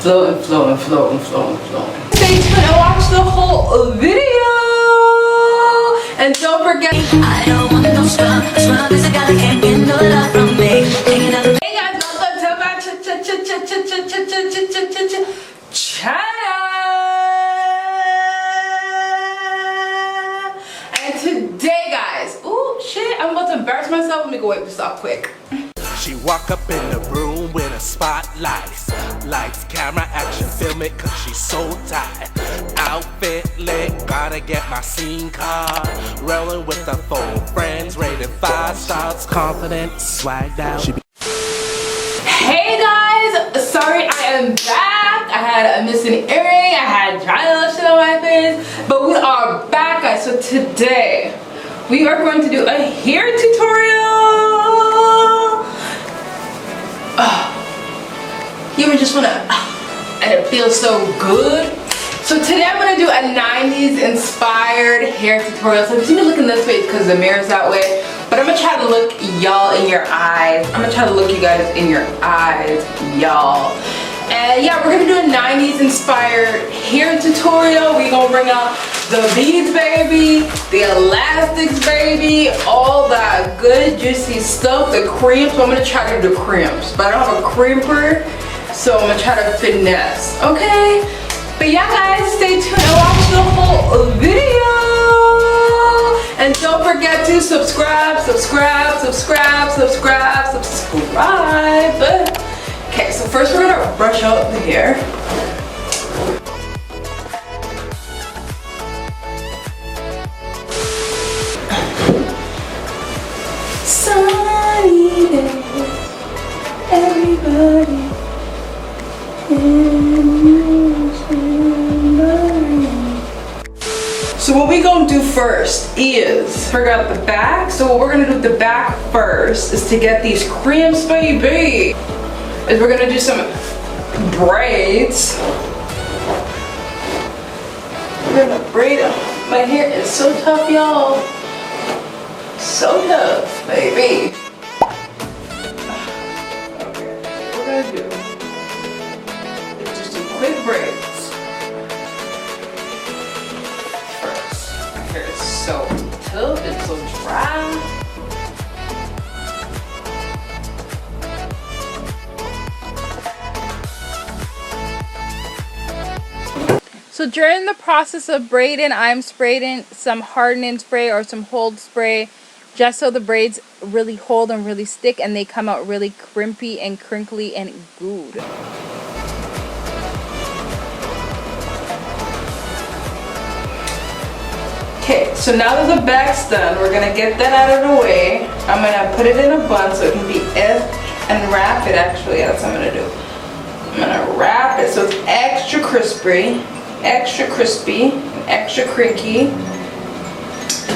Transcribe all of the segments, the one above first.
Flowing, flowing, flowing, flowing, flowing. Stay tuned and watch the whole video. And don't forget. I don't want no scrub. Scrub is a guy that can't get no love from me. Hey guys, welcome to my channel. And today, guys, ooh, shit, I'm about to embarrass myself. Let me go wipe this off quick. She walk up in the room with a spotlight. Lights, camera, action, film it cause she's so tight. Outfit lit, gotta get my scene card. Rolling with the 4 friends, rated 5 stars. Confident, swagged out. Hey guys, sorry I am back. I had a missing earring, I had dry little shit on my face. But we are back, guys. So today, we are going to do a hair tutorial. You ever just wanna, and it feels so good. So today I'm gonna do a 90s inspired hair tutorial. So if you see me looking this way, it's because the mirror's that way. But I'm gonna try to look y'all in your eyes. I'm gonna try to look you guys in your eyes, y'all. And yeah, we're gonna do a 90s inspired hair tutorial. We're gonna bring out the beads, baby, the elastics, baby, all that good juicy stuff, the crimps. So I'm gonna try to do crimps, but I don't have a crimper, so I'm gonna try to finesse, okay? But yeah, guys, stay tuned and watch the whole video. And don't forget to subscribe. Okay, so first we're gonna brush out the hair. Sunny days, everybody. So what we gonna do first is forgot the back. So what we're gonna do with the back first is to get these crimps, baby. Is we're gonna do some braids. We're gonna braid them. My hair is so tough, y'all. So tough, baby. Okay, what we're gonna do is just do quick braids. First, my hair is so tough, it's so dry. So during the process of braiding, I'm spraying some hardening spray or some hold spray just so the braids really hold and really stick and they come out really crimpy and crinkly and good. Okay, so now that the back's done, we're gonna get that out of the way. I'm gonna put it in a bun so it can be and wrap it. Actually, that's what I'm gonna do. I'm gonna wrap it so it's extra crispy, and extra crinky.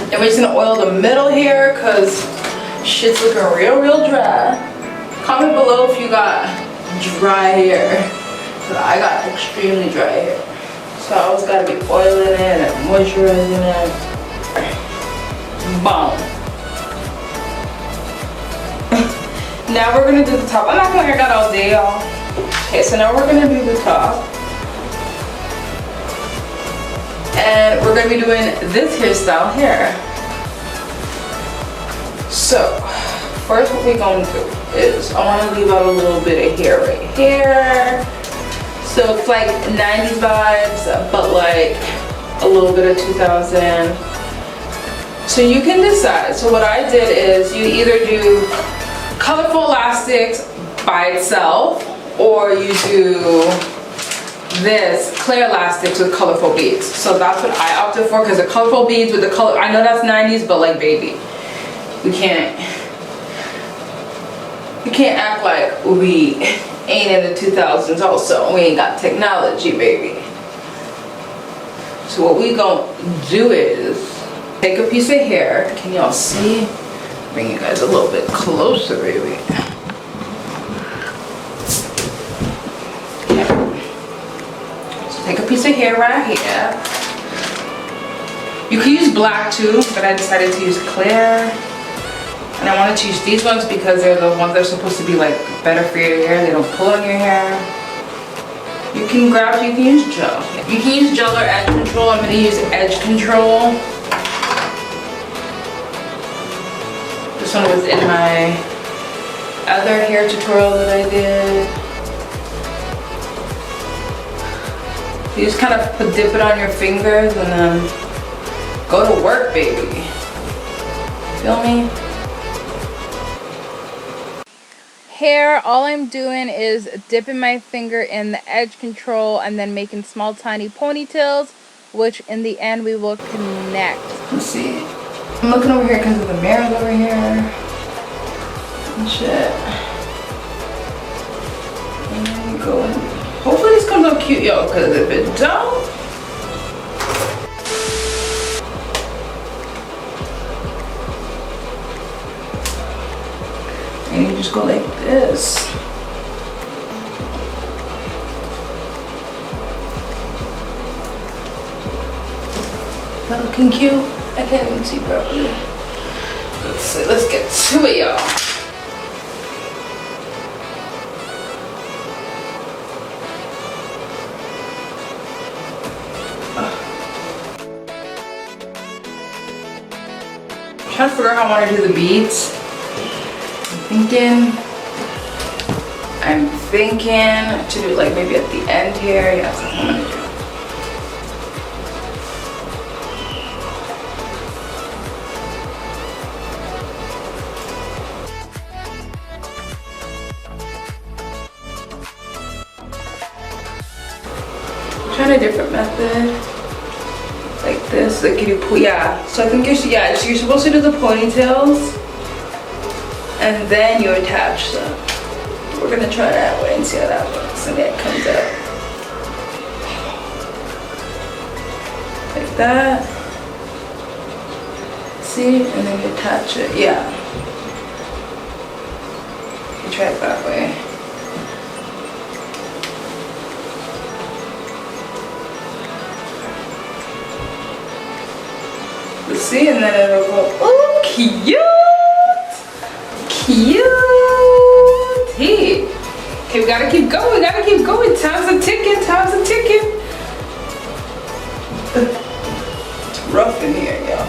And we're just gonna oil the middle here because shit's looking real dry. Comment below if you got dry hair. Cause I got extremely dry hair. So I always gotta be oiling it and moisturizing it. Boom. Now we're gonna do the top. I'm not gonna haircut all day, y'all. Okay, so now we're gonna do the top. And we're gonna be doing this hairstyle here. So, first what we're gonna do is I wanna leave out a little bit of hair right here. So it's like 90s vibes, but like a little bit of 2000. So you can decide. So what I did is you either do colorful elastics by itself, or you do this clear elastics with colorful beads. So that's what I opted for, because the colorful beads with the color, I know that's 90s, but like, baby, we can't act like we ain't in the 2000s also. We ain't got technology, baby. So what we gonna do is take a piece of hair. Can y'all see? Bring you guys a little bit closer, baby. Take a piece of hair right here. You can use black too, but I decided to use clear. And I wanted to use these ones because they're the ones that are supposed to be like better for your hair. They don't pull on your hair. You can grab, you can use gel. You can use gel or edge control. I'm gonna use edge control. This one was in my other hair tutorial that I did. You just kind of dip it on your fingers and then go to work, baby. Feel me? Hair, all I'm doing is dipping my finger in the edge control and then making small tiny ponytails, which in the end we will connect. Let's see. I'm looking over here because of the mirrors over here and shit. And there you go. Hopefully this comes out cute, y'all, because if it don't, and you just go like this. That looking cute? I can't even see properly. Let's see, let's get to it, y'all. I'm trying to figure out how I want to do the beads. I'm thinking to do like maybe at the end here. Yeah, that's what I'm gonna do. I'm trying a different method. Like this, like you do, yeah. So I think you're supposed to do the ponytails and then you attach them. We're gonna try that way and see how that works and it comes out. Like that. See? And then you attach it, yeah. You try it that way. Let's see, and then it'll go, oh, cute! Cute! Okay, we gotta keep going, Time's a ticking, It's rough in here, y'all.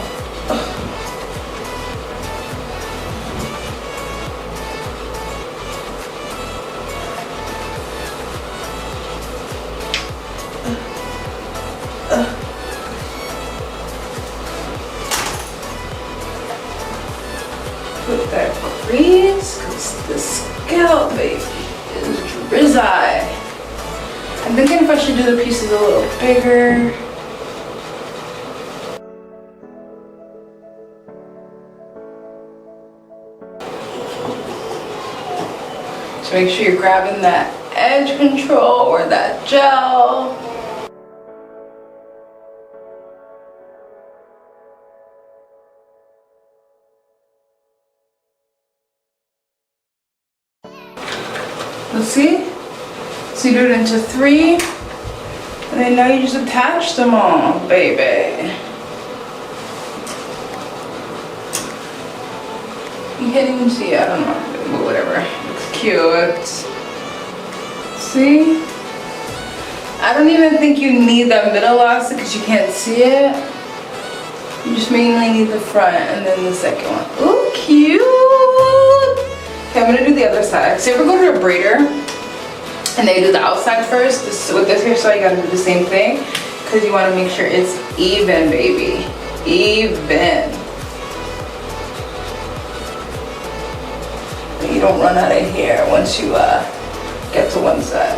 Put that crease, cause the scalp, baby, is drizzy. I'm thinking if I should do the pieces a little bigger. So make sure you're grabbing that edge control or that gel. Let's see. So you do it into 3, and then now you just attach them all, baby. You can't even see it, I don't know, but whatever. It's cute. See? I don't even think you need that middle elastic because you can't see it. You just mainly need the front and then the second one. Ooh, cute! Okay, I'm gonna do the other side. So if we go to a braider and they do the outside first, with this hairstyle you gotta do the same thing because you wanna make sure it's even, baby. Even. You don't run out of hair once you get to one side.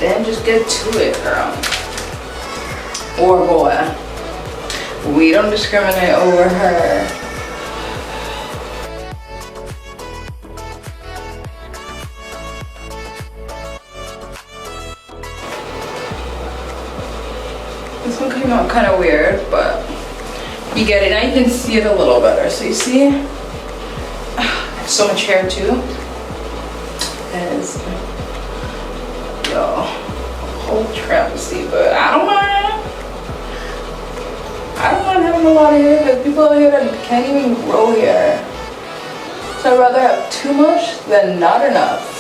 Then just get to it, girl. Or boy. We don't discriminate over her. This one came out kind of weird, but you get it. Now you can see it a little better. So you see? So much hair too. As yo, whole travesty, but I don't mind. I don't mind having having a lot of hair because people out here that can't even grow hair. So I'd rather have too much than not enough.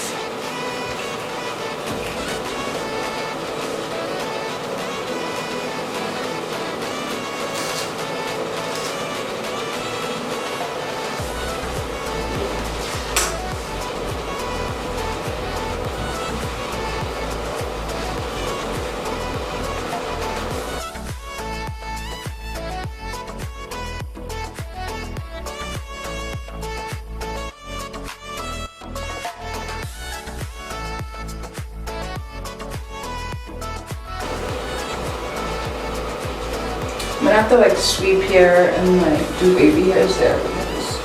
I'm gonna have to like sweep here and like do baby hairs there because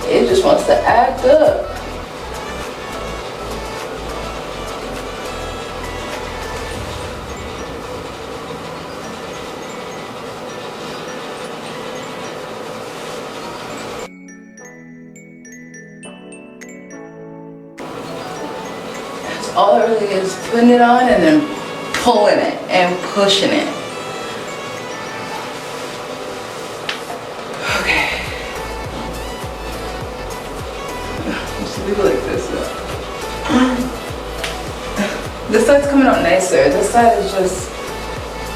it just wants to act up. That's all it really is, putting it on and then pulling it and pushing it. Leave it like this. This side's coming out nicer. This side is just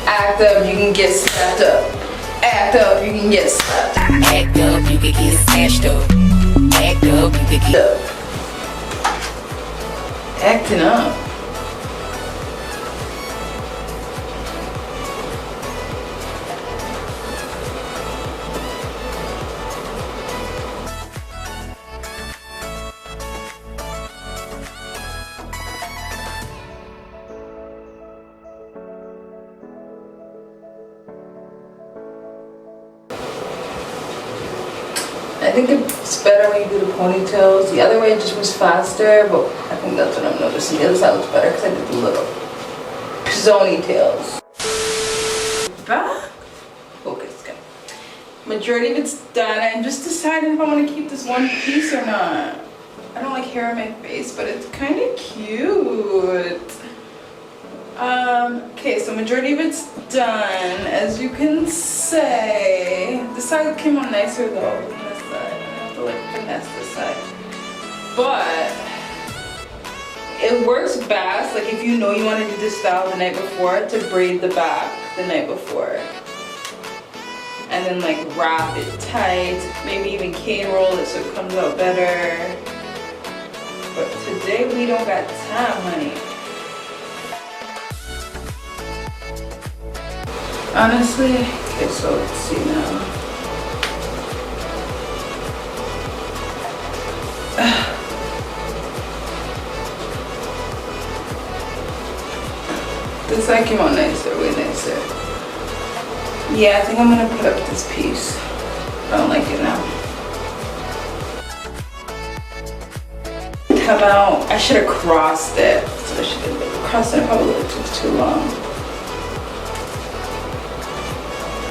act up, you can get slapped up. Act up, you can get slapped. Act up, you can get smashed up. Act up, you can get acting up. I think it's better when you do the ponytails. The other way it just was faster, but I think that's what I'm noticing. The other side looks better because I did the little ponytails. Focus, good. Majority of it's done. I'm just deciding if I want to keep this one piece or not. I don't like hair on my face, but it's kind of cute. Okay, so majority of it's done, as you can say. This side came out nicer though. Like finesse this side, but it works best like if you know you want to do this style the night before, to braid the back the night before and then like wrap it tight, maybe even cane roll it so it comes out better. But today we don't got time, honey. Honestly, okay, so let's see now. This side came out nicer, way nicer. Yeah, I think I'm gonna put up this piece. I don't like it now. Come out. I should have crossed it. So I should have crossed it. Probably took too long.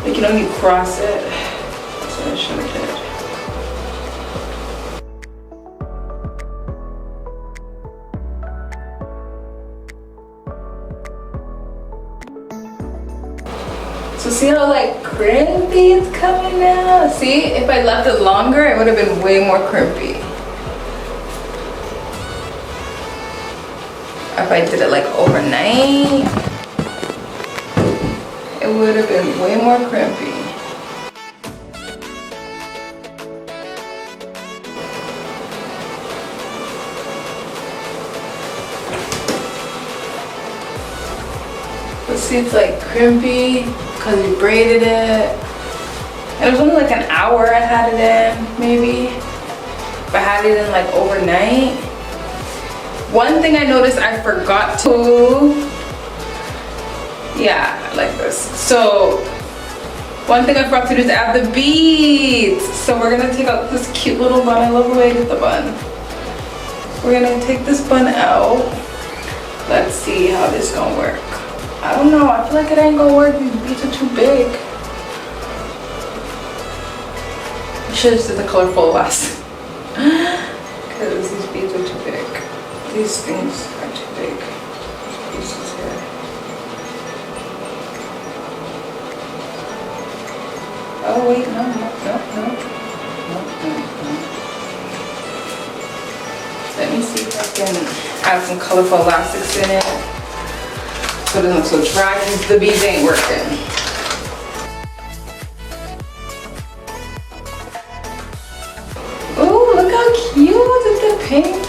Like, you know, you cross it. That's what I should have did. So see how like crimpy it's coming now? See, if I left it longer, it would have been way more crimpy. If I did it like overnight, it would have been way more crimpy. Let's see, it's like crimpy because we braided it. It was only like an hour I had it in, maybe. If I had it in like overnight. One thing I noticed I forgot to, yeah, like this. So one thing I forgot to do is add the beads. So we're gonna take out this cute little bun. I love the way I did the bun. We're gonna take this bun out. Let's see how this gonna work. I don't know, I feel like it ain't gonna work. These beads are too big. I should have did the colorful last. Because these beads are too big. These things are too big. These pieces here. Oh wait, no. Let me see if I can add some colorful elastics in it so it doesn't look so dry because the beads ain't working. Oh, look how cute is the pink.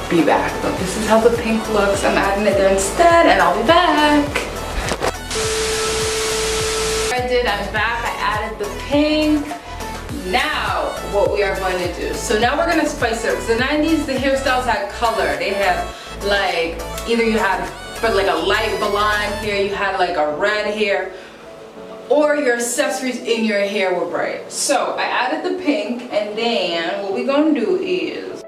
Be back, but this is how the pink looks. I'm adding it there instead and I'll be back. I'm back. I added the pink. Now what we are going to do, so now we're going to spice it up. The 90s, the hairstyles had color. They had like, either you had for like a light blonde hair, you had like a red hair, or your accessories in your hair were bright. So I added the pink, and then what we're going to do is,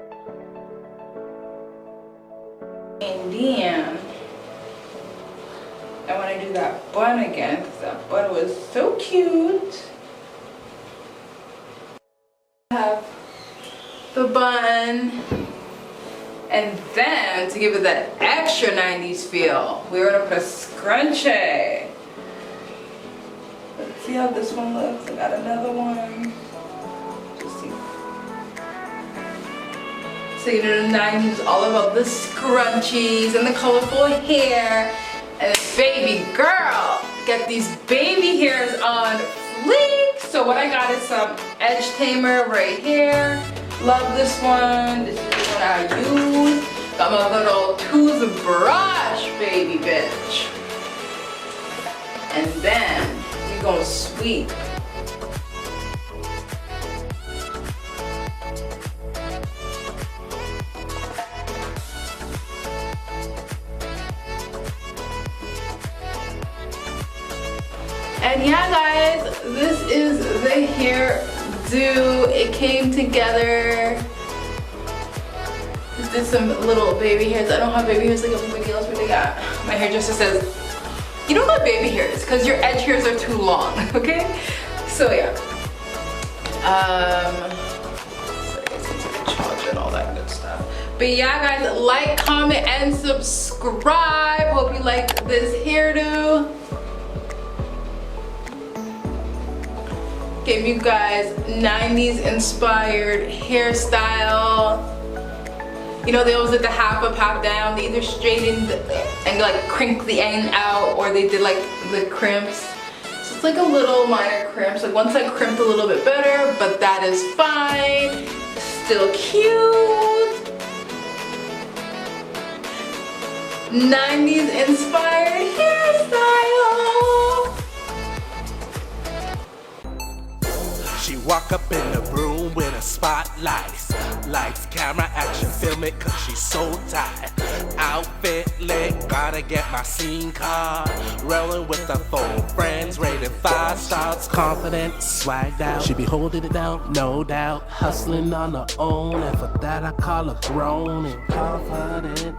and then I want to do that bun again because that bun was so cute. Have the bun, and then to give it that extra 90s feel, we're gonna put a scrunchie. Let's see how this one looks. I got another one. Just see. So you know, the 90s all about the scrunchies and the colorful hair. And baby girl, get these baby hairs on fleek. So what I got is some edge tamer right here. Love this one. This is the one I use. Got my little toothbrush, baby bitch. And then we're gonna sweep. And yeah guys, this is the hairdo. It came together. Just did some little baby hairs. I don't have baby hairs like everybody else, but they got. My hairdresser says, you don't got baby hairs because your edge hairs are too long, okay? So yeah. Charge and all that good stuff. But yeah guys, like, comment, and subscribe. Hope you liked this hairdo. Gave you guys 90s inspired hairstyle. You know, they always did the half up, half down. They either straightened and like crinked the end out, or they did like the crimps. So it's like a little minor crimps. Like once I crimped a little bit better, but that is fine. Still cute. 90s inspired hairstyle. She walk up in the room with a spotlight. Lights, camera, action, film it cause she's so tight. Outfit lit, gotta get my scene card. Rolling with the 4 friends, rated 5 stars. Confident, swagged out. She be holding it down, no doubt. Hustling on her own, and for that I call her grown and confident.